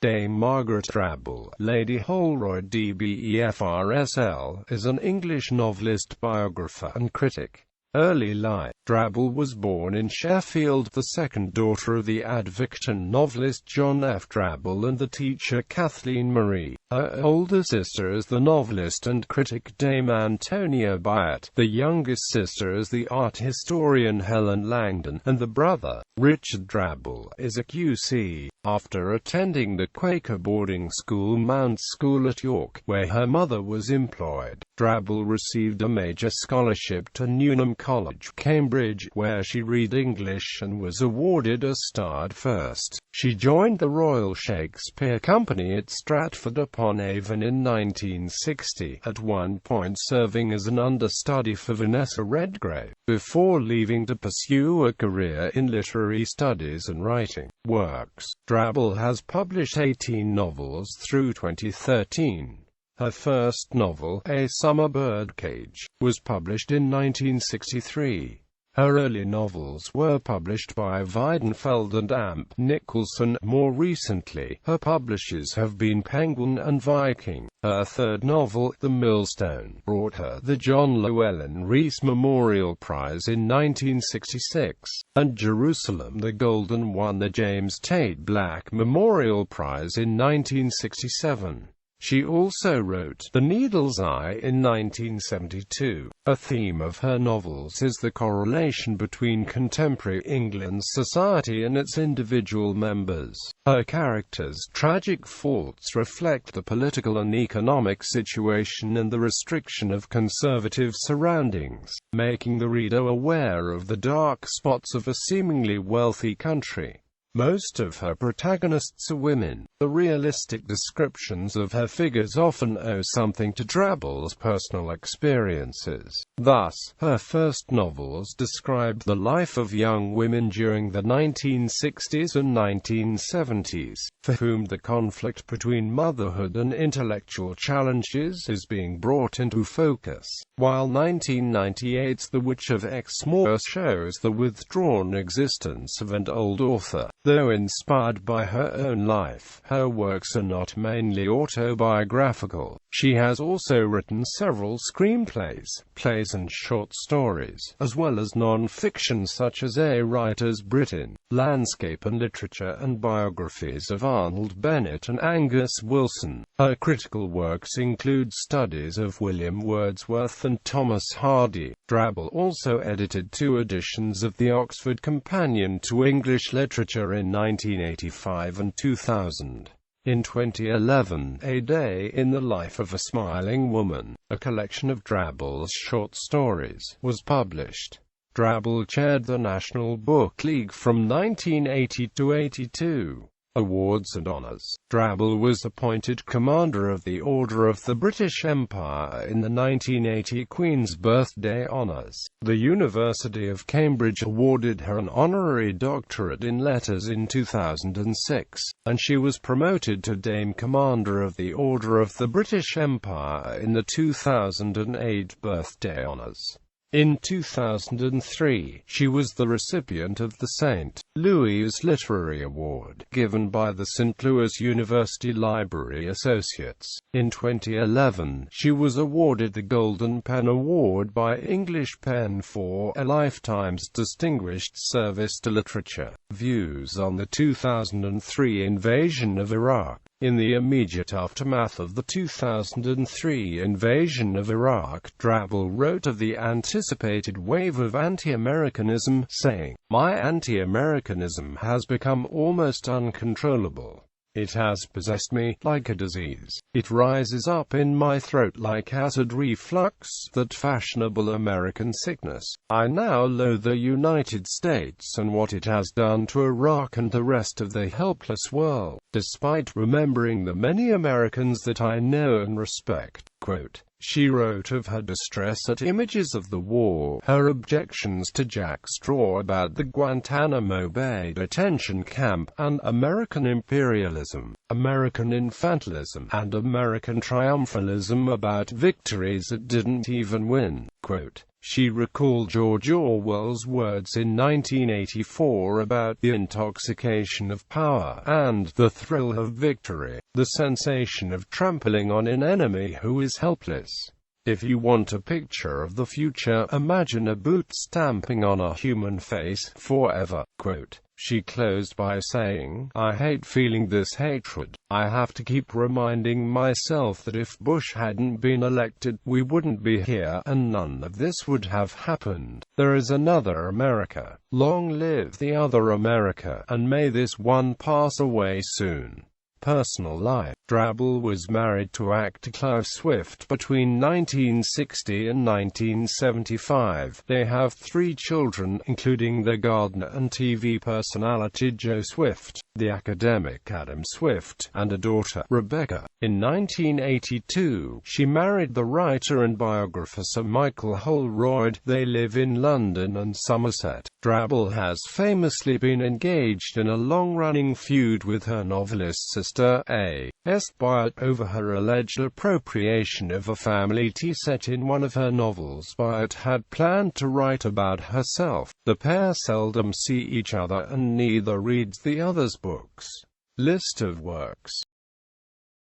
Dame Margaret Drabble, Lady Holroyd DBE FRSL, is an English novelist, biographer and critic. Early life. Drabble was born in Sheffield, the second daughter of the advocate and novelist John F. Drabble and the teacher Kathleen Marie. Her older sister is the novelist and critic Dame Antonia Byatt, the youngest sister is the art historian Helen Langdon, and the brother, Richard Drabble, is a QC. After attending the Quaker boarding school Mount School at York, where her mother was employed, Drabble received a major scholarship to Newnham College, Cambridge, where she read English and was awarded a starred first. She joined the Royal Shakespeare Company at Stratford-upon-Avon in 1960, at one point serving as an understudy for Vanessa Redgrave, before leaving to pursue a career in literary studies and writing. Works. Drabble has published 18 novels through 2013. Her first novel, A Summer Birdcage, was published in 1963. Her early novels were published by Weidenfeld and Amp Nicholson. More recently, her publishers have been Penguin and Viking. Her third novel, The Millstone, brought her the John Llewellyn Rhys Memorial Prize in 1966, and Jerusalem the Golden won the James Tate Black Memorial Prize in 1967. She also wrote The Needle's Eye in 1972. A theme of her novels is the correlation between contemporary England's society and its individual members. Her characters' tragic faults reflect the political and economic situation and the restriction of conservative surroundings, making the reader aware of the dark spots of a seemingly wealthy country. Most of her protagonists are women. The realistic descriptions of her figures often owe something to Drabble's personal experiences. Thus, her first novels described the life of young women during the 1960s and 1970s, for whom the conflict between motherhood and intellectual challenges is being brought into focus, while 1998's The Witch of Exmoor shows the withdrawn existence of an old author. Though inspired by her own life, her works are not mainly autobiographical. She has also written several screenplays, plays and short stories, as well as non-fiction such as A Writer's Britain, Landscape and Literature, and biographies of Arnold Bennett and Angus Wilson. Her critical works include studies of William Wordsworth and Thomas Hardy. Drabble also edited 2 editions of the Oxford Companion to English Literature in 1985 and 2000. In 2011, A Day in the Life of a Smiling Woman, a collection of Drabble's short stories, was published. Drabble chaired the National Book League from 1980 to 82. Awards and honours. Drabble was appointed Commander of the Order of the British Empire in the 1980 Queen's Birthday Honours. The University of Cambridge awarded her an honorary doctorate in letters in 2006, and she was promoted to Dame Commander of the Order of the British Empire in the 2008 Birthday Honours. In 2003, she was the recipient of the St. Louis Literary Award, given by the St. Louis University Library Associates. In 2011, she was awarded the Golden Pen Award by English Pen for a lifetime's distinguished service to literature. Views on the 2003 invasion of Iraq. In the immediate aftermath of the 2003 invasion of Iraq, Drabble wrote of the anticipated wave of anti-Americanism, saying, "My anti-Americanism has become almost uncontrollable. It has possessed me, like a disease. It rises up in my throat like acid reflux, that fashionable American sickness. I now loathe the United States and what it has done to Iraq and the rest of the helpless world, despite remembering the many Americans that I know and respect." Quote. She wrote of her distress at images of the war, her objections to Jack Straw about the Guantanamo Bay detention camp, and American imperialism, American infantilism, and American triumphalism about victories it didn't even win. Quote, She recalled George Orwell's words in 1984 about the intoxication of power and the thrill of victory, the sensation of trampling on an enemy who is helpless. If you want a picture of the future, imagine a boot stamping on a human face forever. Quote. She closed by saying, "I hate feeling this hatred. I have to keep reminding myself that if Bush hadn't been elected, we wouldn't be here, and none of this would have happened. There is another America. Long live the other America, and may this one pass away soon." Personal life. Drabble was married to actor Clive Swift between 1960 and 1975. They have 3 children, including the gardener and TV personality Joe Swift, the academic Adam Swift, and a daughter, Rebecca. In 1982, she married the writer and biographer Sir Michael Holroyd. They live in London and Somerset. Drabble has famously been engaged in a long-running feud with her novelist sister, A.S. Byatt, over her alleged appropriation of a family tea set in one of her novels Byatt had planned to write about herself. The pair seldom see each other and neither reads the other's books. List of works.